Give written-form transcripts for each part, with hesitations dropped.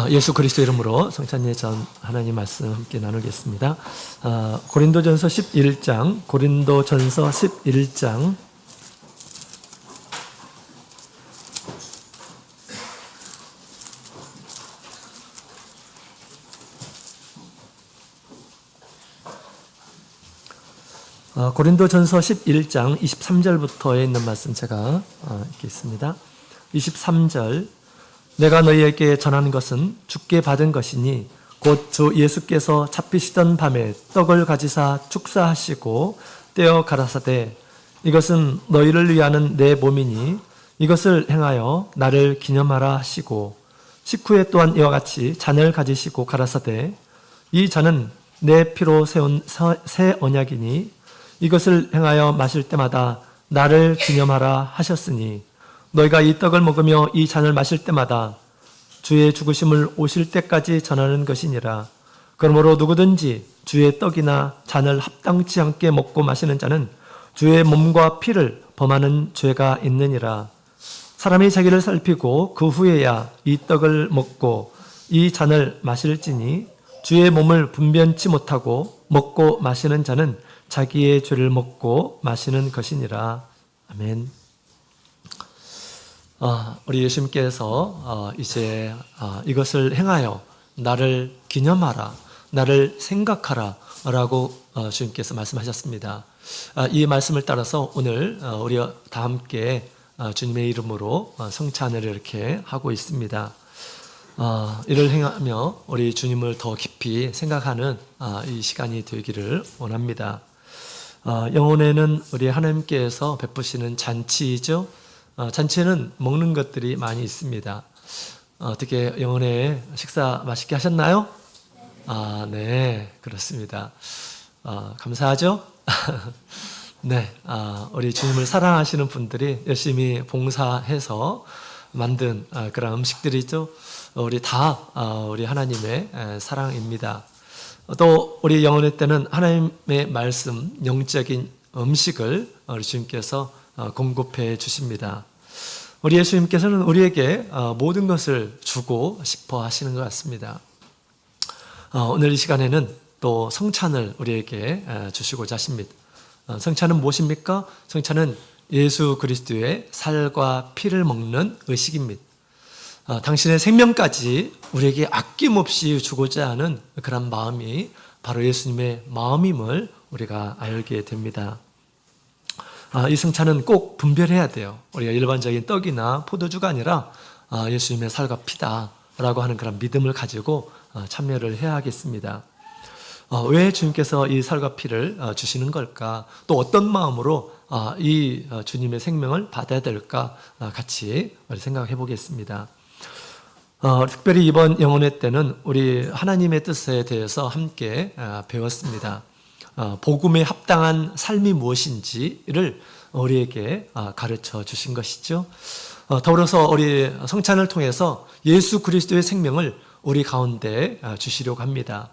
예수 그리스도 이름으로 성찬 예전 하나님 말씀 함께 나누겠습니다. 고린도전서 11장, 고린도전서 11장 고린도전서 11장 23절부터에 있는 말씀 제가 읽겠습니다. 23절 내가 너희에게 전하는 것은 주께 받은 것이니 곧 주 예수께서 잡히시던 밤에 떡을 가지사 축사하시고 떼어 가라사대 이것은 너희를 위하는 내 몸이니 이것을 행하여 나를 기념하라 하시고 식후에 또한 이와 같이 잔을 가지시고 가라사대 이 잔은 내 피로 세운 새 언약이니 이것을 행하여 마실 때마다 나를 기념하라 하셨으니 너희가 이 떡을 먹으며 이 잔을 마실 때마다 주의 죽으심을 오실 때까지 전하는 것이니라. 그러므로 누구든지 주의 떡이나 잔을 합당치 않게 먹고 마시는 자는 주의 몸과 피를 범하는 죄가 있느니라. 사람이 자기를 살피고 그 후에야 이 떡을 먹고 이 잔을 마실지니 주의 몸을 분변치 못하고 먹고 마시는 자는 자기의 죄를 먹고 마시는 것이니라. 아멘. 우리 예수님께서 이제 이것을 행하여 나를 기념하라, 나를 생각하라 라고 주님께서 말씀하셨습니다. 이 말씀을 따라서 오늘 우리 다 함께 주님의 이름으로 성찬을 이렇게 하고 있습니다. 이를 행하며 우리 주님을 더 깊이 생각하는 이 시간이 되기를 원합니다. 영혼에는 우리 하나님께서 베푸시는 잔치이죠. 잔치에는 먹는 것들이 많이 있습니다. 어떻게 영혼에 식사 맛있게 하셨나요? 네, 그렇습니다. 감사하죠? 네, 우리 주님을 사랑하시는 분들이 열심히 봉사해서 만든 그런 음식들이죠. 우리 다 우리 하나님의 사랑입니다. 또 우리 영혼의 때는 하나님의 말씀, 영적인 음식을 우리 주님께서 공급해 주십니다. 우리 예수님께서는 우리에게 모든 것을 주고 싶어 하시는 것 같습니다. 오늘 이 시간에는 또 성찬을 우리에게 주시고자 하십니다. 성찬은 무엇입니까? 성찬은 예수 그리스도의 살과 피를 먹는 의식입니다. 당신의 생명까지 우리에게 아낌없이 주고자 하는 그런 마음이 바로 예수님의 마음임을 우리가 알게 됩니다. 이 성찬은 꼭 분별해야 돼요. 우리가 일반적인 떡이나 포도주가 아니라 예수님의 살과 피다라고 하는 그런 믿음을 가지고 참여를 해야 하겠습니다. 왜 주님께서 이 살과 피를 주시는 걸까? 또 어떤 마음으로 이 주님의 생명을 받아야 될까? 같이 생각해 보겠습니다. 특별히 이번 영혼의 때는 우리 하나님의 뜻에 대해서 함께 배웠습니다. 복음에 합당한 삶이 무엇인지를 우리에게 가르쳐 주신 것이죠. 더불어서 우리 성찬을 통해서 예수 그리스도의 생명을 우리 가운데 주시려고 합니다.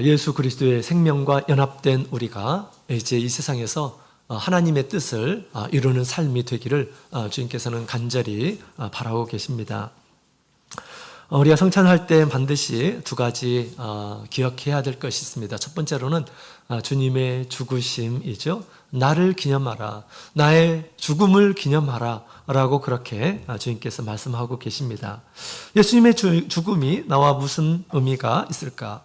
예수 그리스도의 생명과 연합된 우리가 이제 이 세상에서 하나님의 뜻을 이루는 삶이 되기를 주님께서는 간절히 바라고 계십니다. 우리가 성찬할 때 반드시 두 가지 기억해야 될 것이 있습니다. 첫 번째로는 주님의 죽으심이죠. 나를 기념하라, 나의 죽음을 기념하라 라고 그렇게 주님께서 말씀하고 계십니다. 예수님의 죽음이 나와 무슨 의미가 있을까?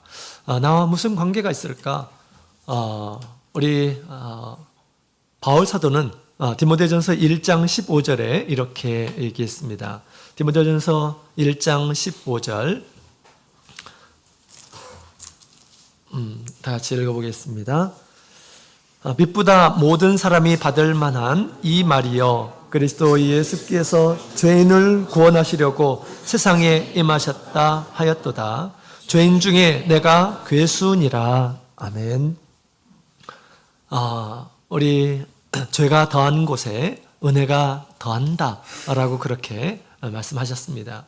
나와 무슨 관계가 있을까? 우리 바울 사도는 디모데전서 1장 15절에 이렇게 얘기했습니다. 디모데전서 1장 15절 다 같이 읽어보겠습니다. 빛보다 모든 사람이 받을 만한 이 말이여 그리스도 예수께서 죄인을 구원하시려고 세상에 임하셨다 하였도다. 죄인 중에 내가 괴수니라. 아멘. 우리 죄가 더한 곳에 은혜가 더한다 라고 그렇게 말씀하셨습니다.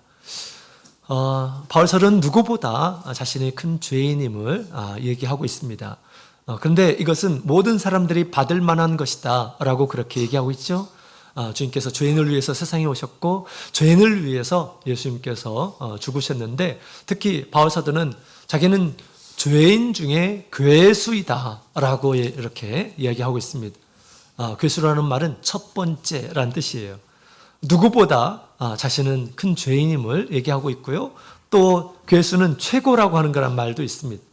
바울서는 누구보다 자신의 큰 죄인임을 얘기하고 있습니다. 그런데 이것은 모든 사람들이 받을 만한 것이다 라고 그렇게 얘기하고 있죠. 주님께서 죄인을 위해서 세상에 오셨고 죄인을 위해서 예수님께서 죽으셨는데, 특히 바울 사도는 자기는 죄인 중에 괴수이다라고 이렇게 이야기하고 있습니다. 괴수라는 말은 첫 번째라는 뜻이에요. 누구보다 자신은 큰 죄인임을 얘기하고 있고요. 또 괴수는 최고라고 하는 거란 말도 있습니다.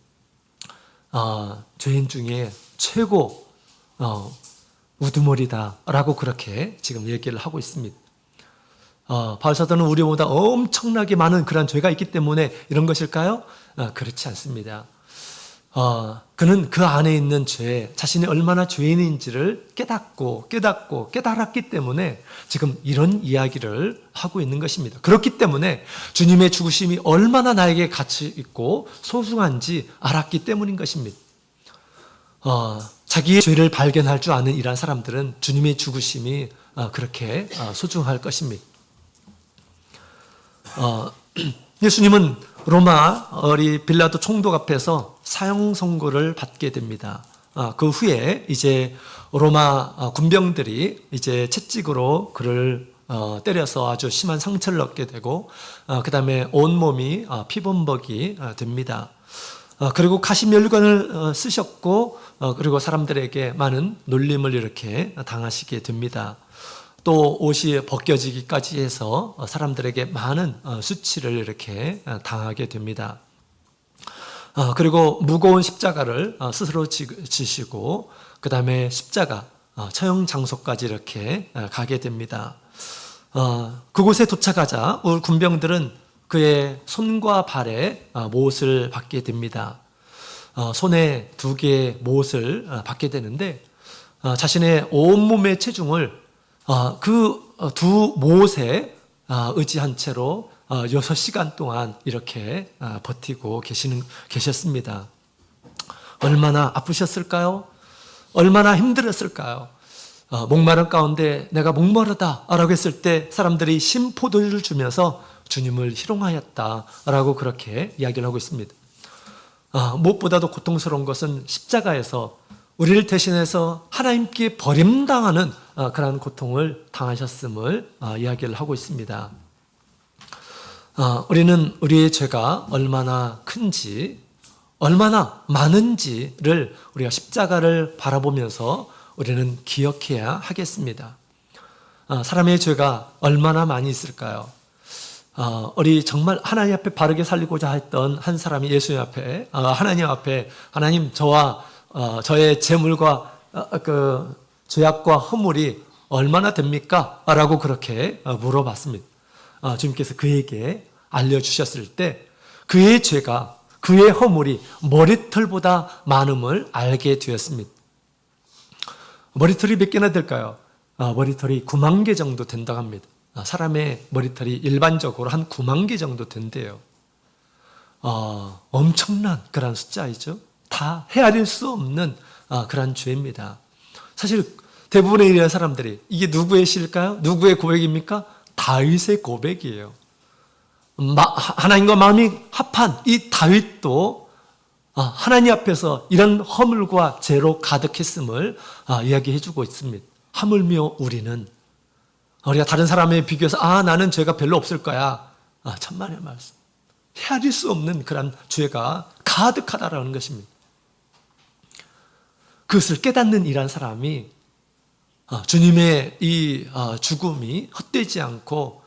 죄인 중에 최고 우두머리다라고 그렇게 지금 얘기를 하고 있습니다. 바울 사도는 우리보다 엄청나게 많은 그런 죄가 있기 때문에 이런 것일까요? 그렇지 않습니다. 그는 그 안에 있는 죄, 자신이 얼마나 죄인인지를 깨달았기 때문에 지금 이런 이야기를 하고 있는 것입니다. 그렇기 때문에 주님의 죽으심이 얼마나 나에게 가치 있고 소중한지 알았기 때문인 것입니다. 자기의 죄를 발견할 줄 아는 이러한 사람들은 주님의 죽으심이 그렇게 소중할 것입니다. 예수님은 로마 빌라도 총독 앞에서 사형 선고를 받게 됩니다. 그 후에 이제 로마 군병들이 이제 채찍으로 그를 때려서 아주 심한 상처를 얻게 되고, 그 다음에 온몸이 피범벅이 됩니다. 그리고 가시면류관을 쓰셨고, 그리고 사람들에게 많은 놀림을 이렇게 당하시게 됩니다. 또 옷이 벗겨지기까지 해서 사람들에게 많은 수치를 이렇게 당하게 됩니다. 그리고 무거운 십자가를 스스로 지시고, 그 다음에 십자가 처형 장소까지 이렇게 가게 됩니다. 그곳에 도착하자 우리 군병들은 그의 손과 발에 못을 받게 됩니다. 손에 2개의 못을 받게 되는데, 자신의 온몸의 체중을 그 두 못에 의지한 채로 6시간 동안 이렇게 버티고 계셨습니다. 얼마나 아프셨을까요? 얼마나 힘들었을까요? 목마른 가운데 내가 목마르다라고 했을 때 사람들이 심포도주를 주면서 주님을 희롱하였다라고 그렇게 이야기를 하고 있습니다. 무엇보다도 고통스러운 것은 십자가에서 우리를 대신해서 하나님께 버림당하는 그런 고통을 당하셨음을 이야기를 하고 있습니다. 우리는 우리의 죄가 얼마나 큰지, 얼마나 많은지를 우리가 십자가를 바라보면서 우리는 기억해야 하겠습니다. 사람의 죄가 얼마나 많이 있을까요? 우리 정말 하나님 앞에 바르게 살리고자 했던 한 사람이 예수님 앞에, 하나님 앞에, 하나님 저의 재물과 그 죄악과 허물이 얼마나 됩니까? 라고 그렇게 물어봤습니다. 주님께서 그에게 알려주셨을 때 그의 죄가, 그의 허물이 머리털보다 많음을 알게 되었습니다. 머리털이 몇 개나 될까요? 머리털이 9만 개 정도 된다고 합니다. 사람의 머리털이 일반적으로 한 9만 개 정도 된대요. 엄청난 그런 숫자이죠. 다 헤아릴 수 없는 그런 죄입니다. 사실 대부분의 이런 사람들이 이게 누구의 시일까요? 누구의 고백입니까? 다윗의 고백이에요. 하나님과 마음이 합한 이 다윗도 하나님 앞에서 이런 허물과 죄로 가득했음을 이야기해 주고 있습니다. 하물며 우리가 다른 사람에 비교해서 나는 죄가 별로 없을 거야. 천만의 말씀. 헤아릴 수 없는 그런 죄가 가득하다라는 것입니다. 그것을 깨닫는 이란 사람이 주님의 이 죽음이 헛되지 않고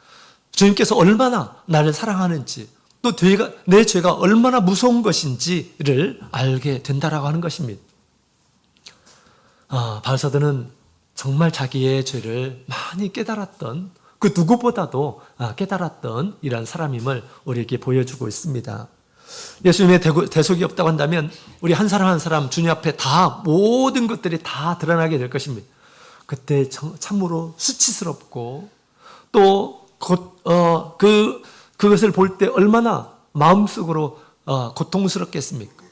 주님께서 얼마나 나를 사랑하는지, 또 내 죄가 얼마나 무서운 것인지를 알게 된다라고 하는 것입니다. 바울 사도는 정말 자기의 죄를 많이 깨달았던, 그 누구보다도 깨달았던 이런 사람임을 우리에게 보여주고 있습니다. 예수님의 대속이 없다고 한다면 우리 한 사람 한 사람 주님 앞에 다 모든 것들이 다 드러나게 될 것입니다. 그때 참으로 수치스럽고, 또 그것을 볼 때 얼마나 마음속으로 고통스럽겠습니까?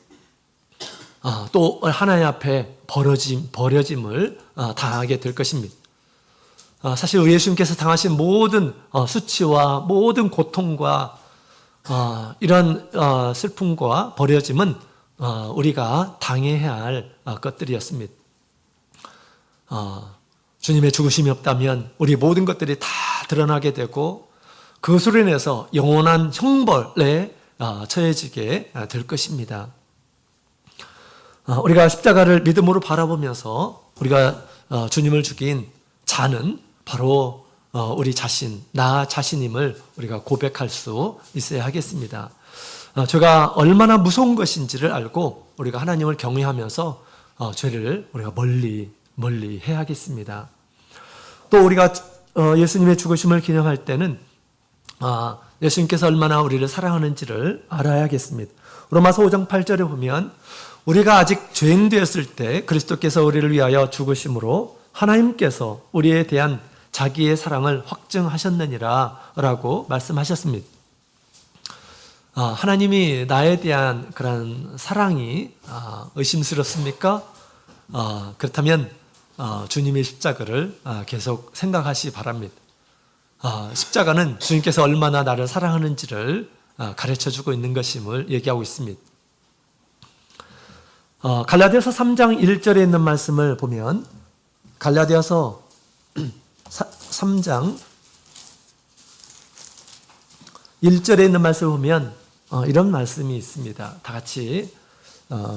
또 하나님 앞에 버려짐을 당하게 될 것입니다. 사실 예수님께서 당하신 모든 수치와 모든 고통과 이런 슬픔과 버려짐은 우리가 당해야 할 것들이었습니다. 주님의 죽으심이 없다면 우리 모든 것들이 다 드러나게 되고 그것으로 인해서 영원한 형벌에 처해지게 될 것입니다. 우리가 십자가를 믿음으로 바라보면서 우리가 주님을 죽인 자는 바로 우리 자신, 나 자신임을 우리가 고백할 수 있어야 하겠습니다. 죄가 얼마나 무서운 것인지를 알고 우리가 하나님을 경외하면서 죄를 우리가 멀리 해야겠습니다. 또 우리가 예수님의 죽으심을 기념할 때는 예수님께서 얼마나 우리를 사랑하는지를 알아야겠습니다. 로마서 5장 8절에 보면 우리가 아직 죄인 되었을 때 그리스도께서 우리를 위하여 죽으심으로 하나님께서 우리에 대한 자기의 사랑을 확증하셨느니라 라고 말씀하셨습니다. 하나님이 나에 대한 그런 사랑이 의심스럽습니까? 그렇다면 주님의 십자가를 계속 생각하시기 바랍니다. 십자가는 주님께서 얼마나 나를 사랑하는지를 가르쳐주고 있는 것임을 얘기하고 있습니다. 갈라디아서 3장 1절에 있는 말씀을 보면 갈라디아서 3장 1절에 있는 말씀을 보면 이런 말씀이 있습니다. 다 같이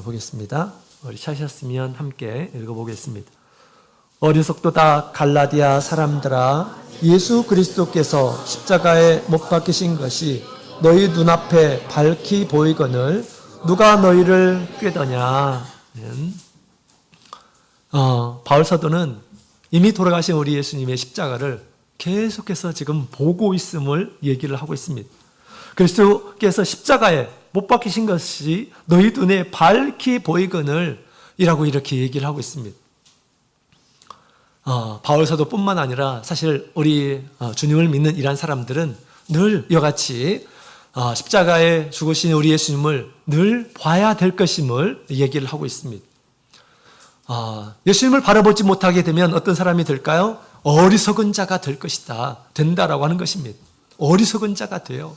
보겠습니다. 우리 찾으셨으면 함께 읽어보겠습니다. 어리석도다 갈라디아 사람들아, 예수 그리스도께서 십자가에 못 박히신 것이 너희 눈앞에 밝히 보이거늘 누가 너희를 꾀더냐. 바울 사도는 이미 돌아가신 우리 예수님의 십자가를 계속해서 지금 보고 있음을 얘기를 하고 있습니다. 그리스도께서 십자가에 못 박히신 것이 너희 눈에 밝히 보이거늘 이라고 이렇게 얘기를 하고 있습니다. 바울 사도뿐만 아니라 사실 우리 주님을 믿는 이러한 사람들은 늘 이같이 십자가에 죽으신 우리 예수님을 늘 봐야 될 것임을 얘기를 하고 있습니다. 예수님을 바라보지 못하게 되면 어떤 사람이 될까요? 어리석은 자가 될 것이다. 된다라고 하는 것입니다. 어리석은 자가 돼요.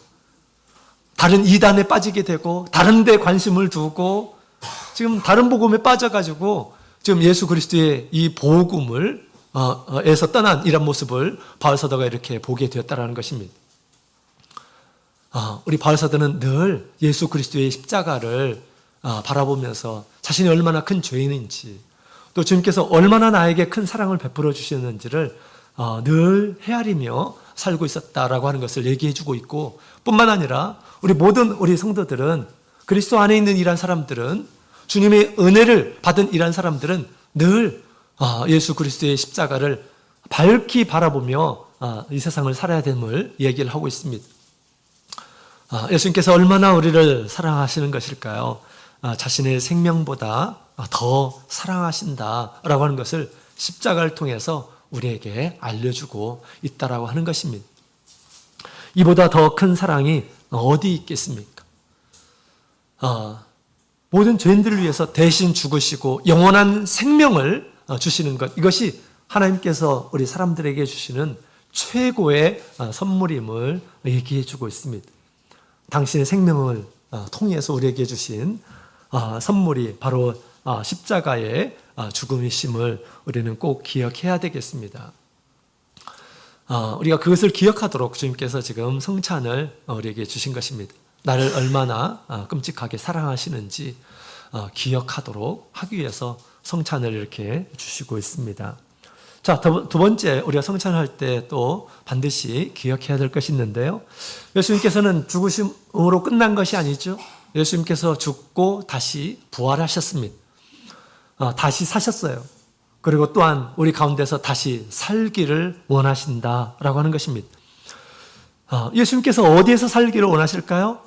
다른 이단에 빠지게 되고 다른 데 관심을 두고 지금 다른 복음에 빠져가지고 지금 예수 그리스도의 이 복음을 에서 떠난 이런 모습을 바울 사도가 이렇게 보게 되었다는 것입니다. 우리 바울 사도는 늘 예수 그리스도의 십자가를 바라보면서 자신이 얼마나 큰 죄인인지 또 주님께서 얼마나 나에게 큰 사랑을 베풀어 주셨는지를 늘 헤아리며 살고 있었다라고 하는 것을 얘기해 주고 있고, 뿐만 아니라 우리 모든 우리 성도들은, 그리스도 안에 있는 이런 사람들은, 주님의 은혜를 받은 이런 사람들은 늘 예수 그리스도의 십자가를 밝히 바라보며 이 세상을 살아야 됨을 얘기를 하고 있습니다. 예수님께서 얼마나 우리를 사랑하시는 것일까요? 자신의 생명보다 더 사랑하신다라고 하는 것을 십자가를 통해서 우리에게 알려주고 있다라고 하는 것입니다. 이보다 더 큰 사랑이 어디 있겠습니까? 모든 죄인들을 위해서 대신 죽으시고 영원한 생명을 주시는 것, 이것이 하나님께서 우리 사람들에게 주시는 최고의 선물임을 얘기해 주고 있습니다. 당신의 생명을 통해서 우리에게 주신 선물이 바로 십자가의 죽음이심을 우리는 꼭 기억해야 되겠습니다. 우리가 그것을 기억하도록 주님께서 지금 성찬을 우리에게 주신 것입니다. 나를 얼마나 끔찍하게 사랑하시는지 기억하도록 하기 위해서 성찬을 이렇게 주시고 있습니다. 자, 두 번째, 우리가 성찬할 때 또 반드시 기억해야 될 것이 있는데요. 예수님께서는 죽으심으로 끝난 것이 아니죠. 예수님께서 죽고 다시 부활하셨습니다. 다시 사셨어요. 그리고 또한 우리 가운데서 다시 살기를 원하신다라고 하는 것입니다. 예수님께서 어디에서 살기를 원하실까요?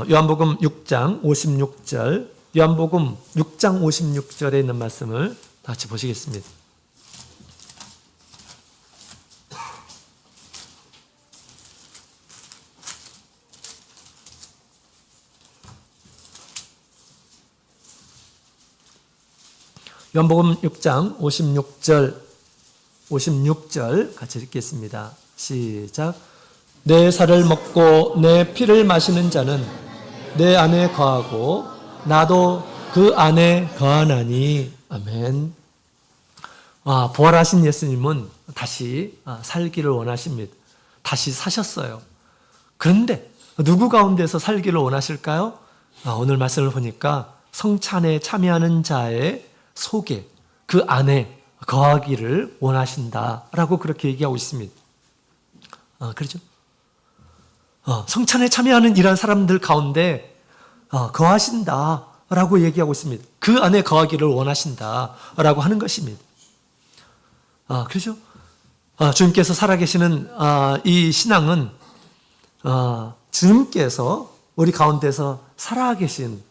요한복음 6장 56절, 요한복음 6장 56절에 있는 말씀을 같이 보시겠습니다. 요한복음 6장 56절 같이 읽겠습니다. 시작. 내 살을 먹고 내 피를 마시는 자는 내 안에 거하고 나도 그 안에 거하나니. 아멘. 부활하신 예수님은 다시 살기를 원하십니다. 다시 사셨어요. 그런데 누구 가운데서 살기를 원하실까요? 오늘 말씀을 보니까 성찬에 참여하는 자의 속에, 그 안에 거하기를 원하신다라고 그렇게 얘기하고 있습니다. 그렇죠? 성찬에 참여하는 이런 사람들 가운데 거하신다라고 얘기하고 있습니다. 그 안에 거하기를 원하신다라고 하는 것입니다. 그렇죠? 주님께서 살아계시는 이 신앙은 주님께서 우리 가운데서 살아계신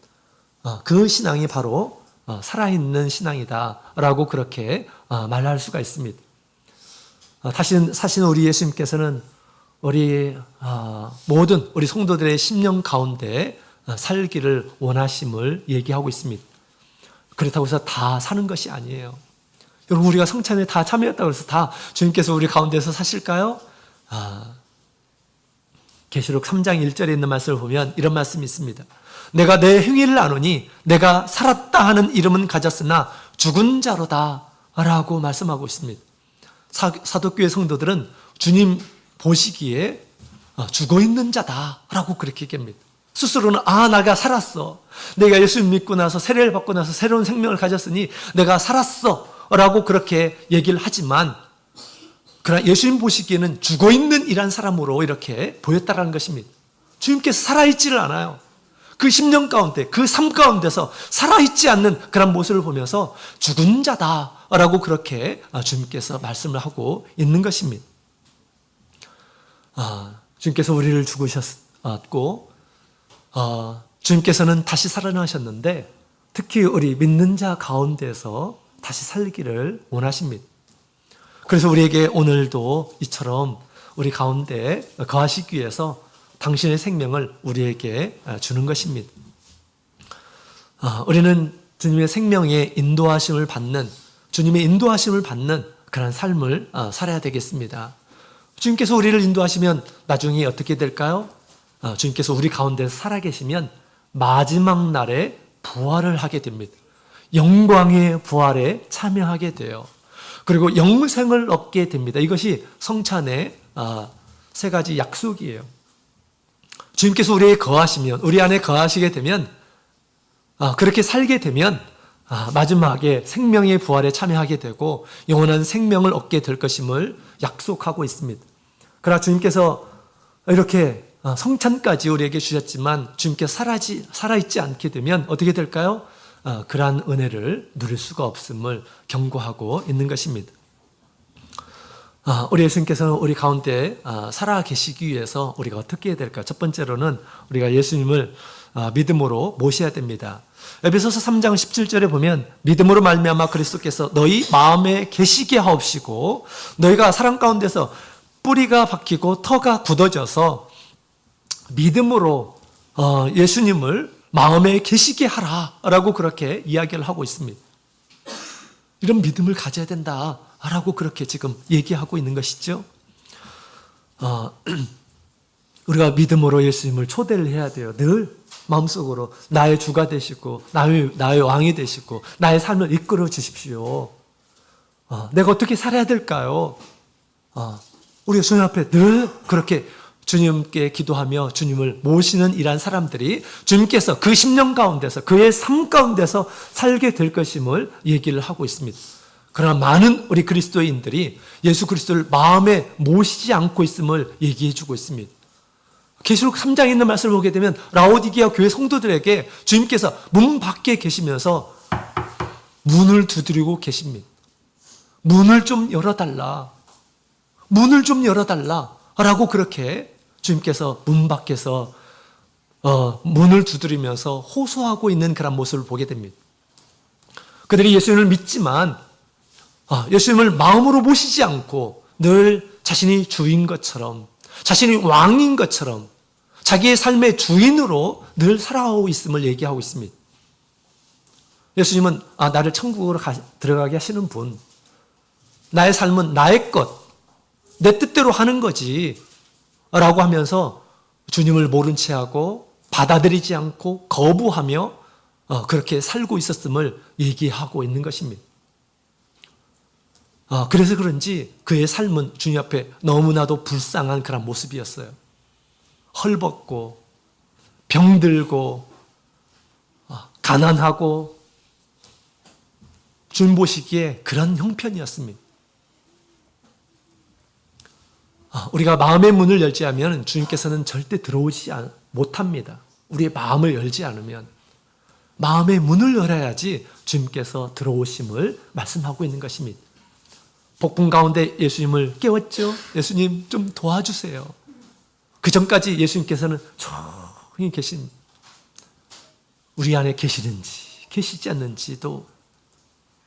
그 신앙이 바로 살아있는 신앙이다라고 그렇게 말할 수가 있습니다. 사실 우리 예수님께서는 우리 모든 우리 성도들의 심령 가운데 살기를 원하심을 얘기하고 있습니다. 그렇다고 해서 다 사는 것이 아니에요. 여러분, 우리가 성찬에 다 참여했다고 해서 다 주님께서 우리 가운데서 사실까요? 계시록 3장 1절에 있는 말씀을 보면 이런 말씀이 있습니다. 내가 내 행위를 아노니 내가 살았다 하는 이름은 가졌으나 죽은 자로다 라고 말씀하고 있습니다. 사도교회 성도들은 주님 보시기에 죽어있는 자다라고 그렇게 얘기합니다. 스스로는 내가 살았어. 내가 예수 믿고 나서 세례를 받고 나서 새로운 생명을 가졌으니 내가 살았어 라고 그렇게 얘기를 하지만, 그러나 예수님 보시기에는 죽어있는 이란 사람으로 이렇게 보였다는 것입니다. 주님께서 살아있지를 않아요. 그 10년 가운데, 그 삶 가운데서 살아있지 않는 그런 모습을 보면서 죽은 자다라고 그렇게 주님께서 말씀을 하고 있는 것입니다. 주님께서 우리를 죽으셨고, 주님께서는 다시 살아나셨는데, 특히 우리 믿는 자 가운데서 다시 살기를 원하십니다. 그래서 우리에게 오늘도 이처럼 우리 가운데 거하시기 위해서 당신의 생명을 우리에게 주는 것입니다. 우리는 주님의 생명의 인도하심을 받는, 주님의 인도하심을 받는 그런 삶을 살아야 되겠습니다. 주님께서 우리를 인도하시면 나중에 어떻게 될까요? 주님께서 우리 가운데서 살아계시면 마지막 날에 부활을 하게 됩니다. 영광의 부활에 참여하게 돼요. 그리고 영생을 얻게 됩니다. 이것이 성찬의 세 가지 약속이에요. 주님께서 우리에 거하시면, 우리 안에 거하시게 되면, 그렇게 살게 되면 마지막에 생명의 부활에 참여하게 되고 영원한 생명을 얻게 될 것임을 약속하고 있습니다. 그러나 주님께서 이렇게 성찬까지 우리에게 주셨지만 주님께서 살아있지 않게 되면 어떻게 될까요? 그러한 은혜를 누릴 수가 없음을 경고하고 있는 것입니다. 우리 예수님께서는 우리 가운데 살아 계시기 위해서 우리가 어떻게 해야 될까? 첫 번째로는 우리가 예수님을 믿음으로 모셔야 됩니다. 에베소서 3장 17절에 보면 믿음으로 말미암아 그리스도께서 너희 마음에 계시게 하옵시고 너희가 사랑 가운데서 뿌리가 박히고 터가 굳어져서 믿음으로 예수님을 마음에 계시게 하라라고 그렇게 이야기를 하고 있습니다. 이런 믿음을 가져야 된다라고 그렇게 지금 얘기하고 있는 것이죠. 우리가 믿음으로 예수님을 초대를 해야 돼요. 늘 마음속으로 나의 주가 되시고 나의 왕이 되시고 나의 삶을 이끌어 주십시오. 내가 어떻게 살아야 될까요? 우리가 주님 앞에 늘 그렇게 주님께 기도하며 주님을 모시는 이러한 사람들이 주님께서 그 10년 가운데서 그의 삶 가운데서 살게 될 것임을 얘기를 하고 있습니다. 그러나 많은 우리 그리스도인들이 예수 그리스도를 마음에 모시지 않고 있음을 얘기해 주고 있습니다. 계시록 3장에 있는 말씀을 보게 되면 라오디게아 교회 성도들에게 주님께서 문 밖에 계시면서 문을 두드리고 계십니다. 문을 좀 열어달라. 문을 좀 열어달라. 라고 그렇게 주님께서 문 밖에서 문을 두드리면서 호소하고 있는 그런 모습을 보게 됩니다. 그들이 예수님을 믿지만 예수님을 마음으로 모시지 않고 늘 자신이 주인 것처럼, 자신이 왕인 것처럼 자기의 삶의 주인으로 늘 살아오고 있음을 얘기하고 있습니다. 예수님은 나를 천국으로 들어가게 하시는 분, 나의 삶은 나의 것, 내 뜻대로 하는 거지 라고 하면서 주님을 모른 채하고 받아들이지 않고 거부하며 그렇게 살고 있었음을 얘기하고 있는 것입니다. 그래서 그런지 그의 삶은 주님 앞에 너무나도 불쌍한 그런 모습이었어요. 헐벗고 병들고 가난하고 주님 보시기에 그런 형편이었습니다. 우리가 마음의 문을 열지 않으면 주님께서는 절대 들어오지 못합니다. 우리의 마음을 열지 않으면 마음의 문을 열어야지 주님께서 들어오심을 말씀하고 있는 것입니다. 복분 가운데 예수님을 깨웠죠. 예수님 좀 도와주세요. 그 전까지 예수님께서는 조용히 계십니다. 우리 안에 계시는지 계시지 않는지도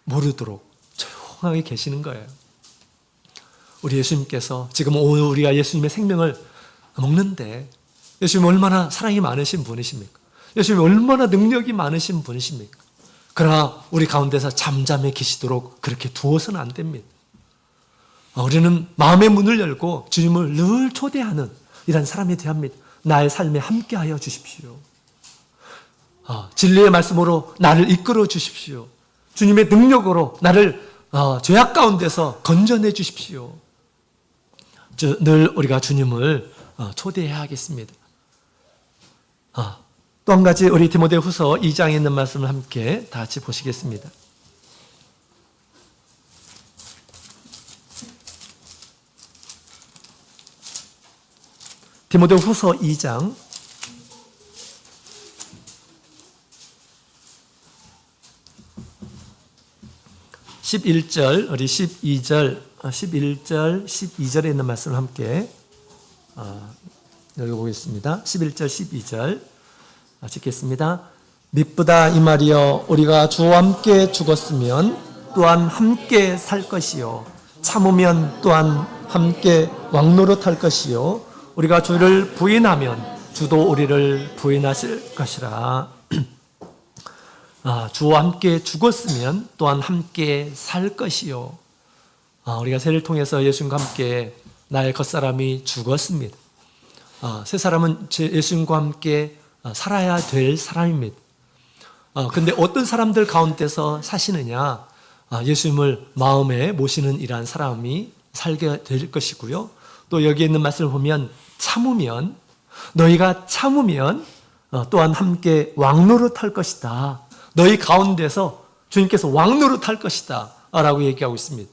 모르도록 조용하게 계시는 거예요. 우리 예수님께서 지금 오늘 우리가 예수님의 생명을 먹는데 예수님 얼마나 사랑이 많으신 분이십니까? 예수님 얼마나 능력이 많으신 분이십니까? 그러나 우리 가운데서 잠잠해 계시도록 그렇게 두어서는 안 됩니다. 우리는 마음의 문을 열고 주님을 늘 초대하는 이런 사람이 되어야 합니다. 나의 삶에 함께하여 주십시오. 진리의 말씀으로 나를 이끌어 주십시오. 주님의 능력으로 나를 죄악 가운데서 건져내 주십시오. 늘 우리가 주님을 초대해야 하겠습니다. 또 한 가지 우리 디모데후서 2장에 있는 말씀을 함께 다 같이 보시겠습니다. 디모데후서 2장 11절, 우리 11절, 12절에 있는 말씀을 함께 읽어보겠습니다. 11절, 12절 읽겠습니다. 미쁘다 이 말이여, 우리가 주와 함께 죽었으면 또한 함께 살 것이요, 참으면 또한 함께 왕노릇할 것이요, 우리가 주를 부인하면 주도 우리를 부인하실 것이라. 주와 함께 죽었으면 또한 함께 살 것이요. 우리가 세례를 통해서 예수님과 함께 나의 겉사람이 죽었습니다. 새 사람은 예수님과 함께 살아야 될 사람입니다. 근데 어떤 사람들 가운데서 사시느냐? 예수님을 마음에 모시는 이러한 사람이 살게 될 것이고요. 또 여기에 있는 말씀을 보면 참으면, 너희가 참으면 또한 함께 왕노릇할 것이다. 너희 가운데서 주님께서 왕노릇할 것이다 라고 얘기하고 있습니다.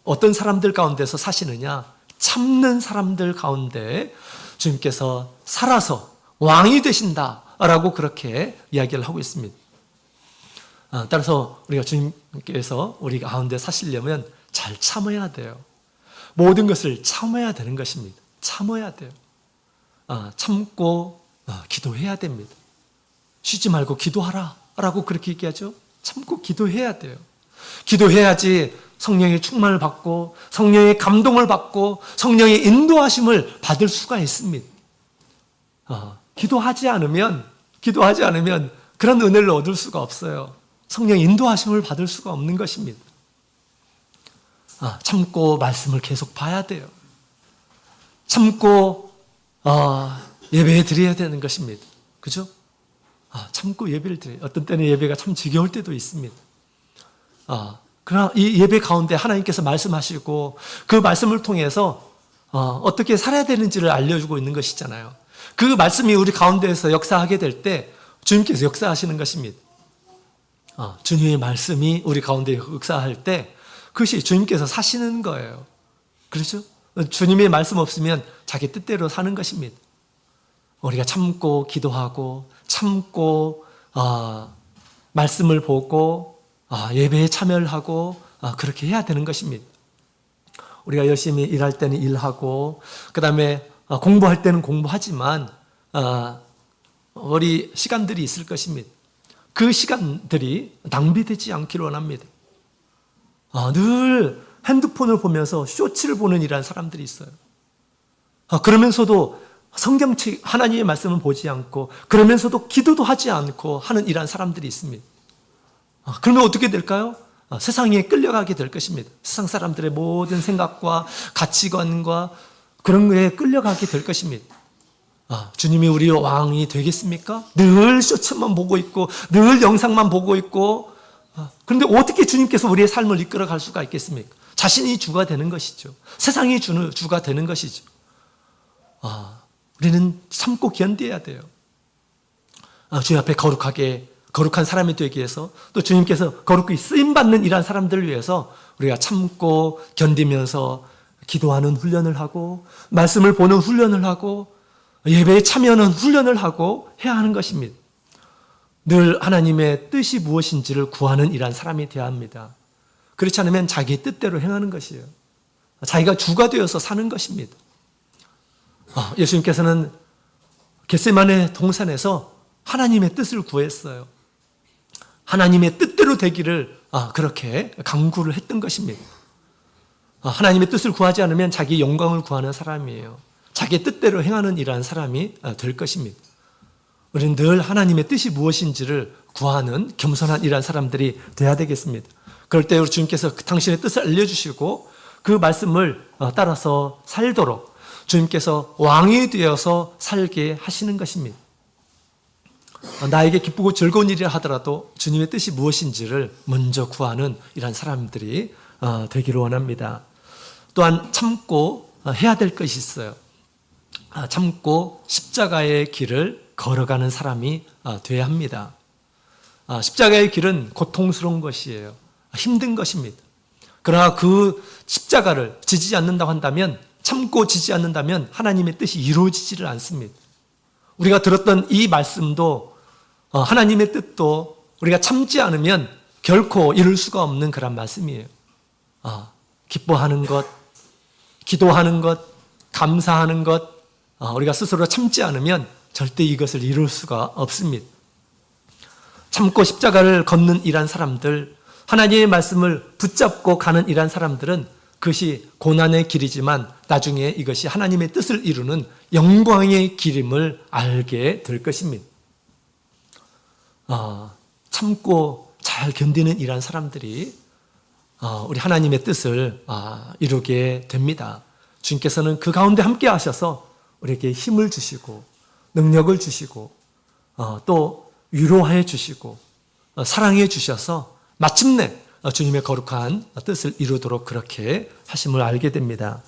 어떤 사람들 가운데서 사시느냐? 참는 사람들 가운데 주님께서 살아서 왕이 되신다 라고 그렇게 이야기를 하고 있습니다. 따라서 우리가 주님께서 우리 가운데 사시려면 잘 참아야 돼요. 모든 것을 참아야 되는 것입니다. 참아야 돼요. 참고 기도해야 됩니다. 쉬지 말고 기도하라 라고 그렇게 얘기하죠. 참고 기도해야 돼요. 기도해야지 성령의 충만을 받고 성령의 감동을 받고 성령의 인도하심을 받을 수가 있습니다. 기도하지 않으면 그런 은혜를 얻을 수가 없어요. 성령의 인도하심을 받을 수가 없는 것입니다. 참고 말씀을 계속 봐야 돼요. 참고 예배 드려야 되는 것입니다. 그죠? 참고 예배를 드려요. 어떤 때는 예배가 참 지겨울 때도 있습니다. 그러나 이 예배 가운데 하나님께서 말씀하시고 그 말씀을 통해서 어떻게 살아야 되는지를 알려주고 있는 것이잖아요. 그 말씀이 우리 가운데에서 역사하게 될 때 주님께서 역사하시는 것입니다. 주님의 말씀이 우리 가운데 역사할 때 그것이 주님께서 사시는 거예요. 그렇죠? 주님의 말씀 없으면 자기 뜻대로 사는 것입니다. 우리가 참고 기도하고 참고 말씀을 보고 예배에 참여를 하고 그렇게 해야 되는 것입니다. 우리가 열심히 일할 때는 일하고 그 다음에 공부할 때는 공부하지만 우리 시간들이 있을 것입니다. 그 시간들이 낭비되지 않기를 원합니다. 늘 핸드폰을 보면서 쇼츠를 보는 이런 사람들이 있어요. 그러면서도 성경책 하나님의 말씀을 보지 않고 그러면서도 기도도 하지 않고 하는 이런 사람들이 있습니다. 그러면 어떻게 될까요? 세상에 끌려가게 될 것입니다. 세상 사람들의 모든 생각과 가치관과 그런 거에 끌려가게 될 것입니다. 주님이 우리 왕이 되겠습니까? 늘 쇼츠만 보고 있고 늘 영상만 보고 있고 그런데 어떻게 주님께서 우리의 삶을 이끌어갈 수가 있겠습니까? 자신이 주가 되는 것이죠. 세상이 주는 주가 되는 것이죠. 우리는 참고 견뎌야 돼요. 주님 앞에 거룩한 사람이 되기 위해서, 또 주님께서 거룩히 쓰임받는 이러한 사람들을 위해서 우리가 참고 견디면서 기도하는 훈련을 하고, 말씀을 보는 훈련을 하고, 예배에 참여하는 훈련을 하고 해야 하는 것입니다. 늘 하나님의 뜻이 무엇인지를 구하는 이러한 사람이 되어야 합니다. 그렇지 않으면 자기 뜻대로 행하는 것이에요. 자기가 주가 되어서 사는 것입니다. 예수님께서는 겟세마네 동산에서 하나님의 뜻을 구했어요. 하나님의 뜻대로 되기를 그렇게 강구를 했던 것입니다. 하나님의 뜻을 구하지 않으면 자기 영광을 구하는 사람이에요. 자기 뜻대로 행하는 이러한 사람이 될 것입니다. 우리는 늘 하나님의 뜻이 무엇인지를 구하는 겸손한 이러한 사람들이 되어야 되겠습니다. 그럴 때 우리 주님께서 당신의 뜻을 알려주시고 그 말씀을 따라서 살도록 주님께서 왕이 되어서 살게 하시는 것입니다. 나에게 기쁘고 즐거운 일이라 하더라도 주님의 뜻이 무엇인지를 먼저 구하는 이런 사람들이 되기를 원합니다. 또한 참고 해야 될 것이 있어요. 참고 십자가의 길을 걸어가는 사람이 되어야 합니다. 십자가의 길은 고통스러운 것이에요. 힘든 것입니다. 그러나 그 십자가를 지지 않는다고 한다면, 참고 지지 않는다면 하나님의 뜻이 이루어지지를 않습니다. 우리가 들었던 이 말씀도 하나님의 뜻도 우리가 참지 않으면 결코 이룰 수가 없는 그런 말씀이에요. 기뻐하는 것, 기도하는 것, 감사하는 것, 우리가 스스로 참지 않으면 절대 이것을 이룰 수가 없습니다. 참고 십자가를 걷는 이란 사람들, 하나님의 말씀을 붙잡고 가는 이란 사람들은 그것이 고난의 길이지만 나중에 이것이 하나님의 뜻을 이루는 영광의 길임을 알게 될 것입니다. 참고 잘 견디는 이란 사람들이 우리 하나님의 뜻을 이루게 됩니다. 주님께서는 그 가운데 함께 하셔서 우리에게 힘을 주시고 능력을 주시고 또 위로해 주시고 사랑해 주셔서 마침내 주님의 거룩한 뜻을 이루도록 그렇게 하심을 알게 됩니다.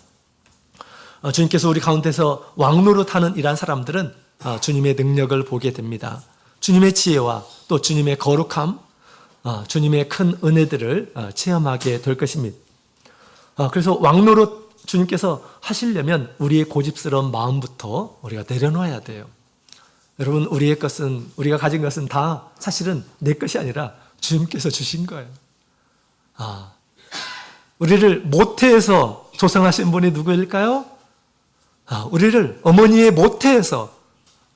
주님께서 우리 가운데서 왕노릇하는 이러한 사람들은 주님의 능력을 보게 됩니다. 주님의 지혜와 또 주님의 거룩함, 주님의 큰 은혜들을 체험하게 될 것입니다. 그래서 왕노릇 주님께서 하시려면 우리의 고집스러운 마음부터 우리가 내려놓아야 돼요. 여러분, 우리가 가진 것은 다 사실은 내 것이 아니라 주님께서 주신 거예요. 우리를 모태에서 조성하신 분이 누구일까요? 우리를 어머니의 모태에서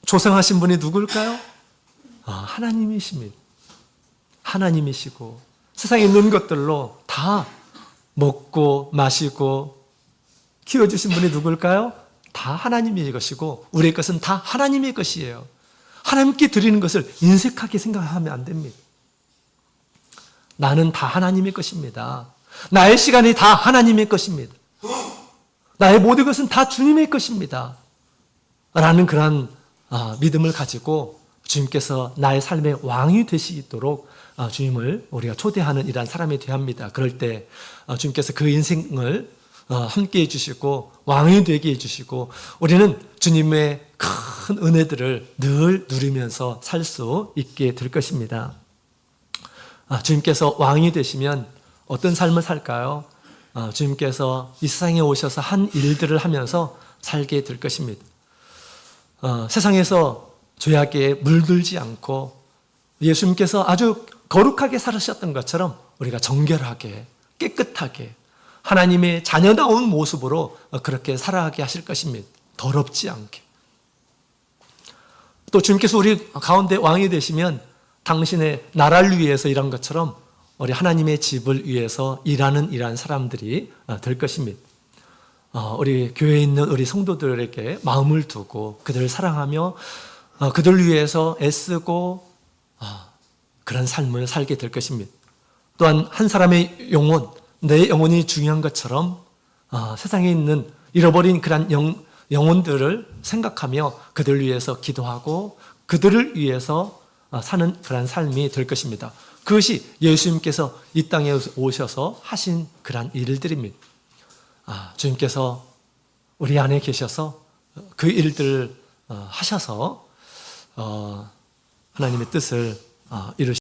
조성하신 분이 누구일까요? 하나님이십니다. 하나님이시고 세상에 있는 것들로 다 먹고 마시고 키워주신 분이 누구일까요? 다 하나님의 것이고 우리의 것은 다 하나님의 것이에요. 하나님께 드리는 것을 인색하게 생각하면 안 됩니다. 나는 다 하나님의 것입니다. 나의 시간이 다 하나님의 것입니다. 나의 모든 것은 다 주님의 것입니다. 라는 그런 믿음을 가지고 주님께서 나의 삶의 왕이 되시도록 주님을 우리가 초대하는 이러한 사람이 되어야 합니다. 그럴 때 주님께서 그 인생을 함께 해주시고 왕이 되게 해주시고 우리는 주님의 큰 은혜들을 늘 누리면서 살 수 있게 될 것입니다. 주님께서 왕이 되시면 어떤 삶을 살까요? 주님께서 이 세상에 오셔서 한 일들을 하면서 살게 될 것입니다. 세상에서 죄악에 물들지 않고 예수님께서 아주 거룩하게 살으셨던 것처럼 우리가 정결하게 깨끗하게 하나님의 자녀다운 모습으로 그렇게 살아가게 하실 것입니다. 더럽지 않게. 또 주님께서 우리 가운데 왕이 되시면 당신의 나라를 위해서 일한 것처럼 우리 하나님의 집을 위해서 일하는 사람들이 될 것입니다. 우리 교회에 있는 우리 성도들에게 마음을 두고 그들을 사랑하며 그들을 위해서 애쓰고 그런 삶을 살게 될 것입니다. 또한 한 사람의 영혼, 내 영혼이 중요한 것처럼 세상에 있는 잃어버린 그런 영혼들을 생각하며 그들을 위해서 기도하고 그들을 위해서 사는 그런 삶이 될 것입니다. 그것이 예수님께서 이 땅에 오셔서 하신 그러한 일들입니다. 주님께서 우리 안에 계셔서 그 일들을 하셔서 하나님의 뜻을 이루시